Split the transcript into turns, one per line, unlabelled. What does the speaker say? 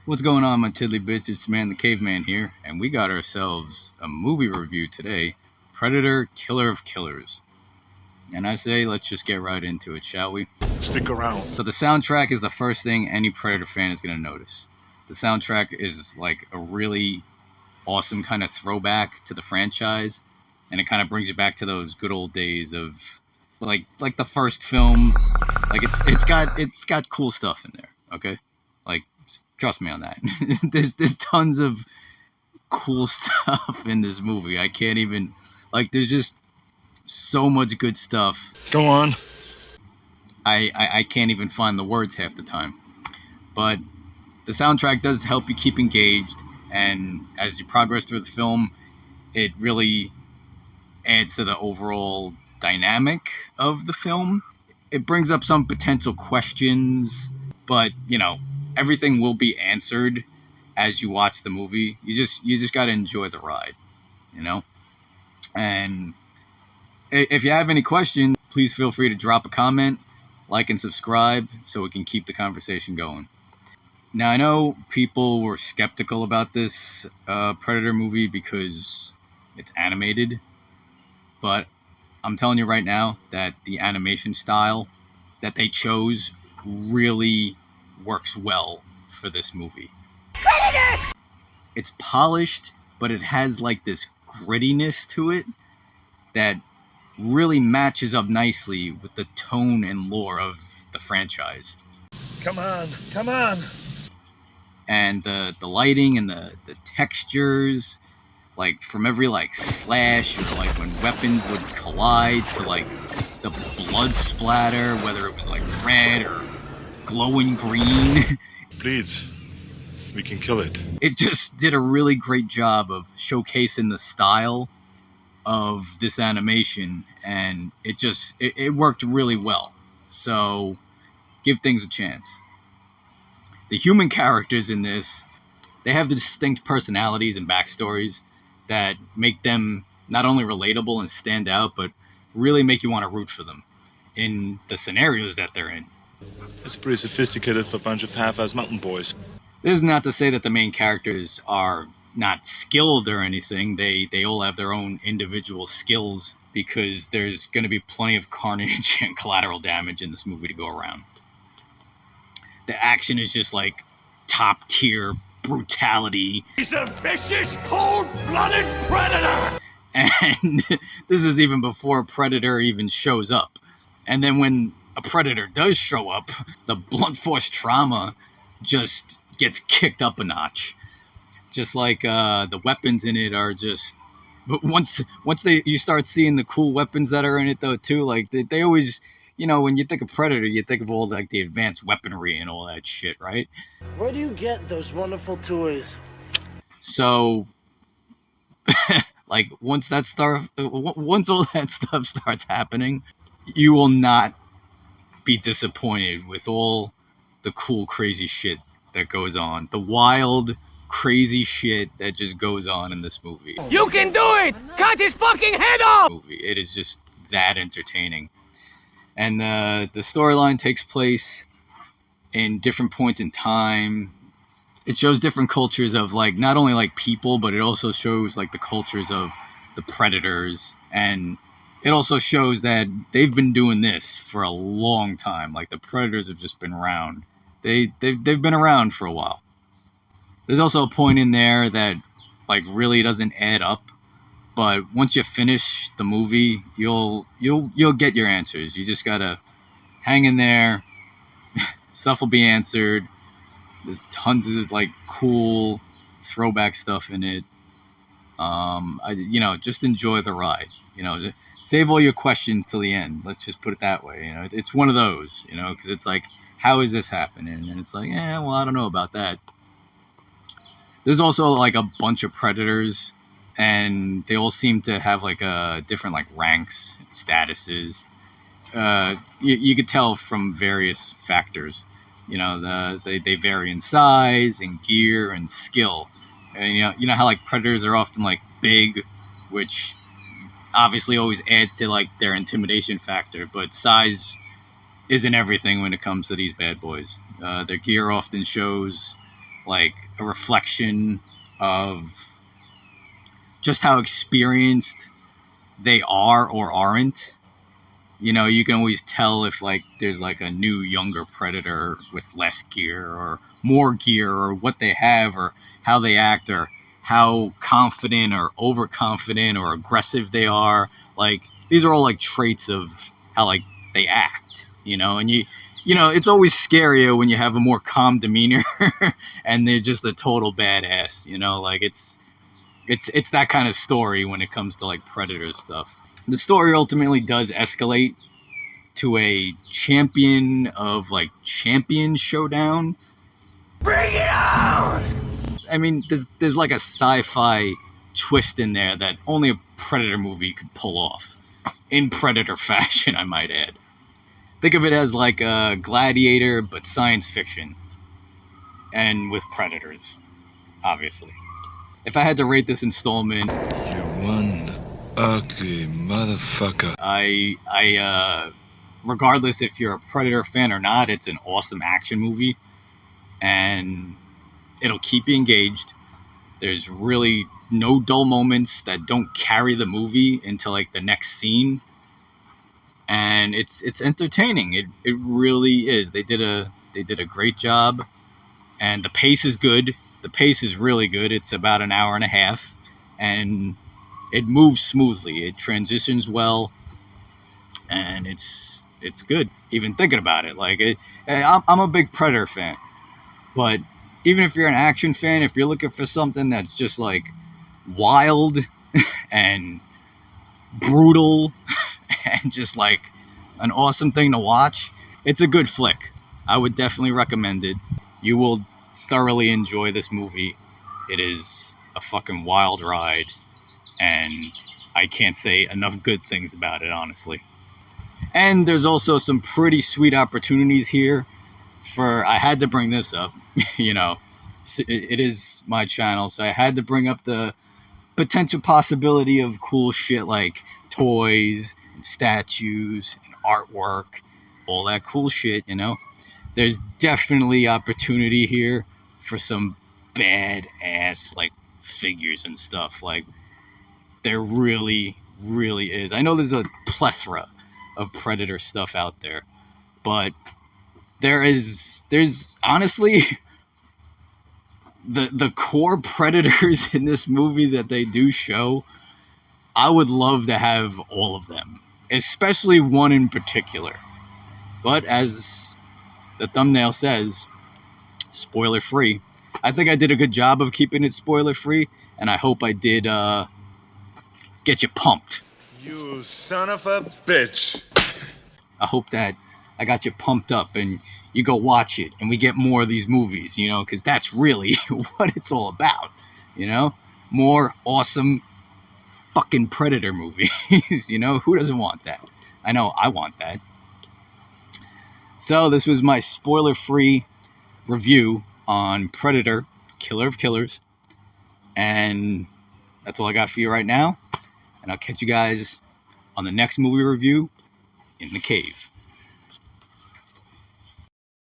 What's going on, my tiddly bitch? It's Man the Caveman here, and we got ourselves a movie review today, Predator, Killer of Killers. And I say, let's just get right into it, shall we?
Stick around.
So the soundtrack is the first thing any Predator fan is going to notice. The soundtrack is like a really awesome kind of throwback to the franchise, and it kind of brings you back to those good old days of like the first film. Like it's got cool stuff in there, okay? Like, trust me on that. there's tons of cool stuff in this movie. I can't even, like, there's just so much good stuff.
Go on.
I can't even find the words half the time. But the soundtrack does help you keep engaged, and as you progress through the film, it really adds to the overall dynamic of the film. It brings up some potential questions, but, you know, everything will be answered as you watch the movie. You just got to enjoy the ride, you know? And if you have any questions, please feel free to drop a comment, like and subscribe so we can keep the conversation going. Now, I know people were skeptical about this Predator movie because it's animated, but I'm telling you right now that the animation style that they chose really works well for this movie. It's polished, but it has like this grittiness to it that really matches up nicely with the tone and lore of the franchise.
Come on.
And the lighting and the textures, like from every like slash or like when weapons would collide to like the blood splatter, whether it was like red or glowing green.
Bleeds. We can kill it.
It just did a really great job of showcasing the style of this animation, and it worked really well. So give things a chance. The human characters in this, they have distinct personalities and backstories that make them not only relatable and stand out, but really make you want to root for them in the scenarios that they're in.
It's pretty sophisticated for a bunch of half-ass mountain boys.
This is not to say that the main characters are not skilled or anything. They all have their own individual skills, because there's going to be plenty of carnage and collateral damage in this movie to go around. The action is just like top tier brutality.
He's a vicious, cold-blooded predator!
And this is even before a predator even shows up. And then when a predator does show up, the blunt force trauma just gets kicked up a notch. Just like the weapons in it are just... But once you start seeing the cool weapons that are in it, though, too, like they always... You know, when you think of Predator, you think of all like the advanced weaponry and all that shit, right?
Where do you get those wonderful toys?
So, like, once all that stuff starts happening, you will not be disappointed with all the cool, crazy shit that goes on. The wild, crazy shit that just goes on in this movie.
You can do it! Cut his fucking head off!
It is just that entertaining. And the storyline takes place in different points in time. It shows different cultures of, like, not only like people, but it also shows like the cultures of the predators. And it also shows that they've been doing this for a long time. Like, the predators have just been around. They've been around for a while. There's also a point in there that like really doesn't add up. But once you finish the movie, you'll get your answers. You just gotta hang in there. Stuff will be answered. There's tons of like cool throwback stuff in it. Just enjoy the ride. You know, save all your questions till the end. Let's just put it that way. You know, it's one of those. You know, because it's like, how is this happening? And it's like, well, I don't know about that. There's also like a bunch of predators. And they all seem to have like different like ranks, statuses. You could tell from various factors. You know, they vary in size and gear and skill. And you know how like predators are often like big, which obviously always adds to like their intimidation factor. But size isn't everything when it comes to these bad boys. Their gear often shows like a reflection of just how experienced they are or aren't. You know, you can always tell if like there's like a new younger predator with less gear or more gear, or what they have or how they act, or how confident or overconfident or aggressive they are. Like, these are all like traits of how like they act, you know. And you know, it's always scarier when you have a more calm demeanor and they're just a total badass, you know. Like, it's that kind of story when it comes to like predator stuff. The story ultimately does escalate to a champion of like champion showdown.
Bring it on!
I mean, there's like a sci-fi twist in there that only a Predator movie could pull off, in Predator fashion, I might add. Think of it as like a Gladiator, but science fiction, and with predators, obviously. If I had to rate this installment,
You one ugly motherfucker.
regardless if you're a Predator fan or not, it's an awesome action movie, and it'll keep you engaged. There's really no dull moments that don't carry the movie into like the next scene, and it's entertaining. It really is. They did a great job, and the pace is good. The pace is really good. It's about an hour and a half, and it moves smoothly. It transitions well, and it's good. Even thinking about it, like I'm a big Predator fan, but even if you're an action fan, if you're looking for something that's just like wild and brutal and just like an awesome thing to watch, it's a good flick. I would definitely recommend it. You will thoroughly enjoy this movie. It is a fucking wild ride, and I can't say enough good things about it, honestly. And there's also some pretty sweet opportunities here for, I had to bring this up, you know, it is my channel, so I had to bring up the potential possibility of cool shit like toys and statues and artwork, all that cool shit, you know. There's definitely opportunity here for some badass like figures and stuff. Like, there really, really is. I know there's a plethora of Predator stuff out there, but there's honestly the core predators in this movie that they do show, I would love to have all of them, especially one in particular. But as the thumbnail says, spoiler free. I think I did a good job of keeping it spoiler free, and I hope I did get you pumped.
You son of a bitch.
I hope that I got you pumped up and you go watch it and we get more of these movies, you know, because that's really what it's all about, you know? More awesome fucking Predator movies, you know? Who doesn't want that? I know I want that. So this was my spoiler-free review on Predator, Killer of Killers. And that's all I got for you right now. And I'll catch you guys on the next movie review in the cave.